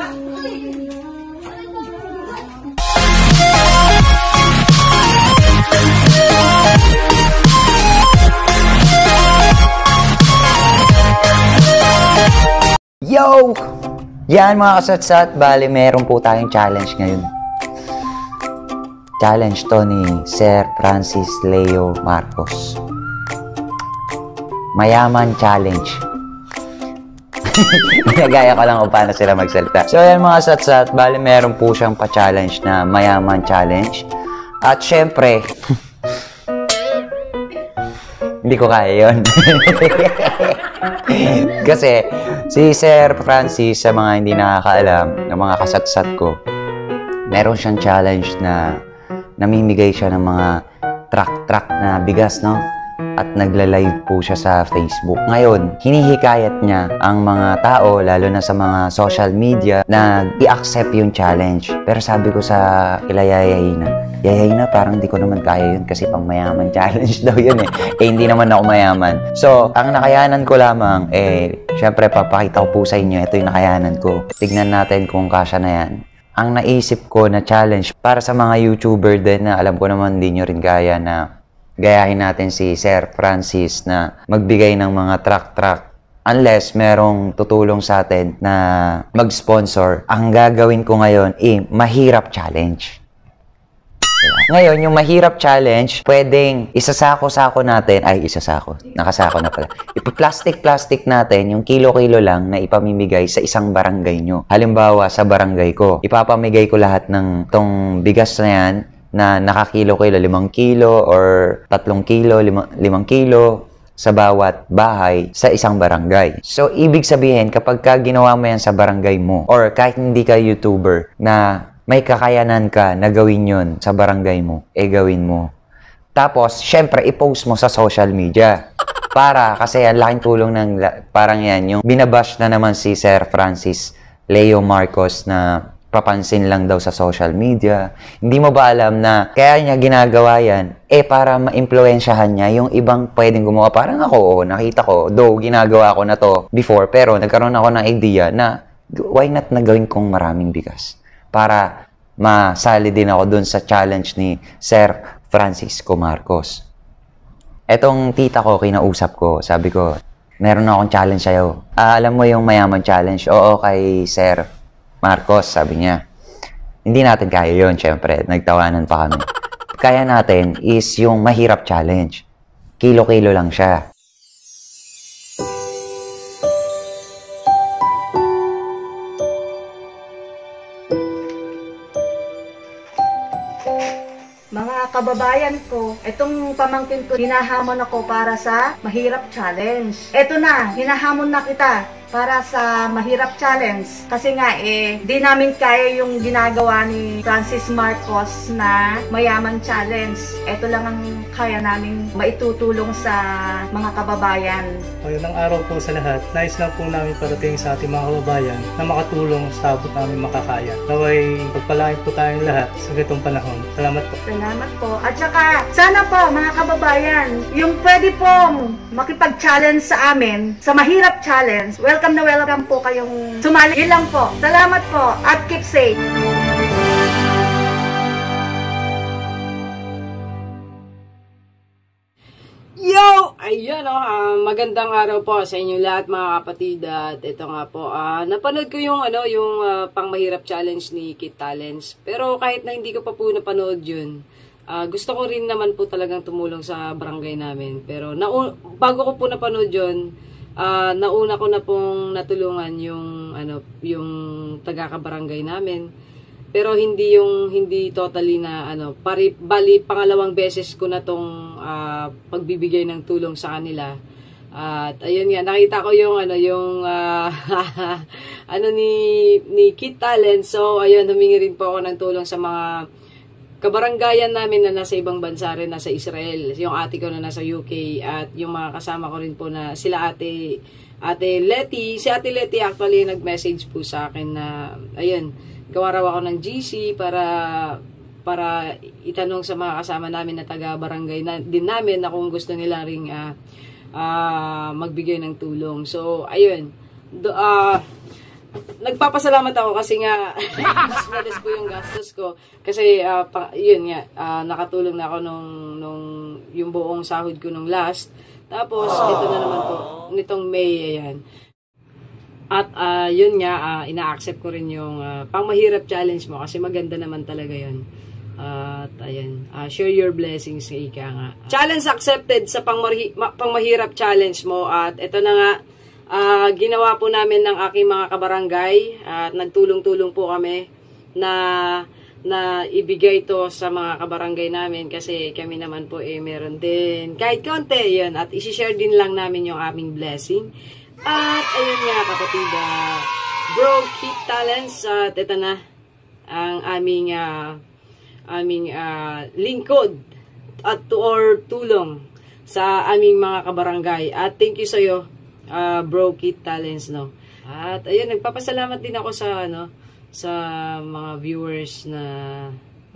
Yo! Yan mga kasatsat, bali meron po tayong challenge ngayon. Challenge to ni Sir Francis Leo Marcos. Mayaman challenge. Nagaya ko lang kung paano sila magsalita. So yan mga kasatsat, bali meron po siyang pa-challenge na mayaman challenge. At syempre, hindi ko kaya yun. Kasi si Sir Francis, sa mga hindi nakakaalam, ng mga kasatsat ko, meron siyang challenge na namimigay siya ng mga truck na bigas, no? At nagla-live po siya sa Facebook. Ngayon, hinihikayat niya ang mga tao, lalo na sa mga social media, na i-accept yung challenge. Pero sabi ko sa kila Yayay na, parang di ko naman kaya yun kasi pang mayaman challenge daw yun eh. Hindi naman ako mayaman. So, ang nakayanan ko lamang, syempre papakita ko po sa inyo, ito yung nakayanan ko. Tignan natin kung kasya na yan. Ang naisip ko na challenge para sa mga YouTuber din na alam ko naman di nyo rin kaya na gayahin natin si Sir Francis na magbigay ng mga truck unless merong tutulong sa atin na mag-sponsor. Ang gagawin ko ngayon mahirap challenge. Ngayon, yung mahirap challenge, pwedeng isasako-sako natin, nakasako na pala. Ipaplastic natin yung kilo-kilo lang na ipamimigay sa isang barangay nyo. Halimbawa, sa barangay ko, ipapamigay ko lahat ng tong bigas na yan na nakakilo-kilo, 5 kilo or 3 kilo, 5 kilo sa bawat bahay sa isang barangay. So, ibig sabihin, kapag ginawa mo yan sa barangay mo or kahit hindi ka YouTuber na may kakayanan ka na gawin yun sa barangay mo, gawin mo. Tapos, syempre, i-post mo sa social media. Kasi ang laking tulong ng, parang yan, yung binabash na naman si Sir Francis Leo Marcos na papansin lang daw sa social media. Hindi mo ba alam na kaya niya ginagawa yan, para ma-impluensyahan niya yung ibang pwedeng gumawa. Parang ako, nakita ko, though ginagawa ko na to before, pero nagkaroon ako ng idea na why not na gawin kong maraming bigas? Para masali din ako dun sa challenge ni Sir Francisco Marcos. Etong tita ko, kinausap ko, sabi ko, meron akong challenge sa'yo. Alam mo yung mayaman challenge? Oo, kay Sir Marcos, sabi niya. Hindi natin kaya yun, syempre. Nagtawanan pa kami. Kaya natin is yung mahirap challenge. Kilo-kilo lang siya. Mga kababayan ko, itong pamangkin ko, hinahamon ako para sa mahirap challenge. Eto na, hinahamon na kita para sa mahirap challenge. Kasi nga di namin kaya yung ginagawa ni Francis Marcos na mayaman challenge. Ito lang ang kaya namin maitutulong sa mga kababayan. Ngayong araw po sa lahat, nais lang po namin parating sa ating mga kababayan na makatulong sa abot namin makakaya. Naway pagpalain po tayong lahat sa ganitong panahon. Salamat po. Salamat po. At saka, sana po mga kababayan, yung pwede pong makipag-challenge sa amin, sa mahirap challenge, welcome na welcome po kayong sumali. Yun lang po. Salamat po at keep safe. Yo! Ayun magandang araw po sa inyo lahat mga kapatid. At ito nga po, napanood ko yung pang mahirap challenge ni Kit Talents. Pero kahit na hindi ko pa po napanood yun, gusto ko rin naman po talagang tumulong sa barangay namin. Pero bago ko po napanood yun, nauna ko na pong natulungan yung taga-kabarangay namin. Pero hindi totally na bali pangalawang beses ko na tong pagbibigay ng tulong sa kanila. At ayun nga, nakita ko yung ni Kit Talent. So ayun, humingi rin po ako ng tulong sa mga kabaranggayan namin na nasa ibang bansa rin, nasa Israel, yung ate ko na nasa UK, at yung mga kasama ko rin po na sila Ate Letty. Si Ate Letty actually nag-message po sa akin na ayun, gawa raw ako ng GC para itanong sa mga kasama namin na taga-barangay din namin na kung gusto nila ring magbigay ng tulong. So ayun, nagpapasalamat ako kasi nga mas modest po yung gastos ko. Kasi yun nga, nakatulong na ako nung yung buong sahod ko nung last. Tapos ito na naman po, nitong May, ayan. At yun nga, ina-accept ko rin yung pangmahirap challenge mo kasi maganda naman talaga yun. At ayan, share your blessings nga ika nga. Challenge accepted sa pangmahirap challenge mo. At ito na nga, ginawa po namin ng aking mga kabarangay at nagtulong-tulong po kami na ibigay to sa mga kabarangay namin kasi kami naman po meron din kahit konti yun at isi-share din lang namin yung aming blessing. At ayun nga kapatid, Bro Kit Talents, at ito na ang aming lingkod at or tulong sa aming mga kabarangay. At thank you sa iyo, Bro Kit Talents, no. At ayun, nagpapasalamat din ako sa mga viewers na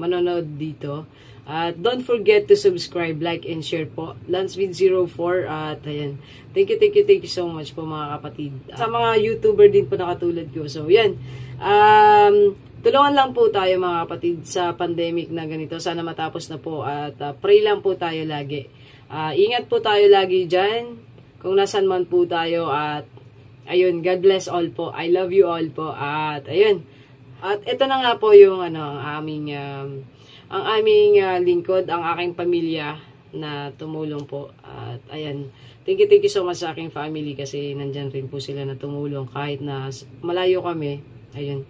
manonood dito. At don't forget to subscribe, like, and share po. Lansvid04. At ayan, thank you so much po mga kapatid. Sa mga YouTuber din po nakatulad ko. So yan, tulungan lang po tayo mga kapatid sa pandemic na ganito. Sana matapos na po at pray lang po tayo lagi. Ingat po tayo lagi dyan kung nasan man po tayo. At ayun, God bless all po. I love you all po. At ayun, at ito na nga po yung ang aming lingkod, ang aking pamilya na tumulong po. At ayan, thank you so much sa aking family kasi nandyan rin po sila na tumulong kahit na malayo kami. Ayun,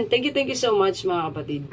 thank you so much mga kapatid.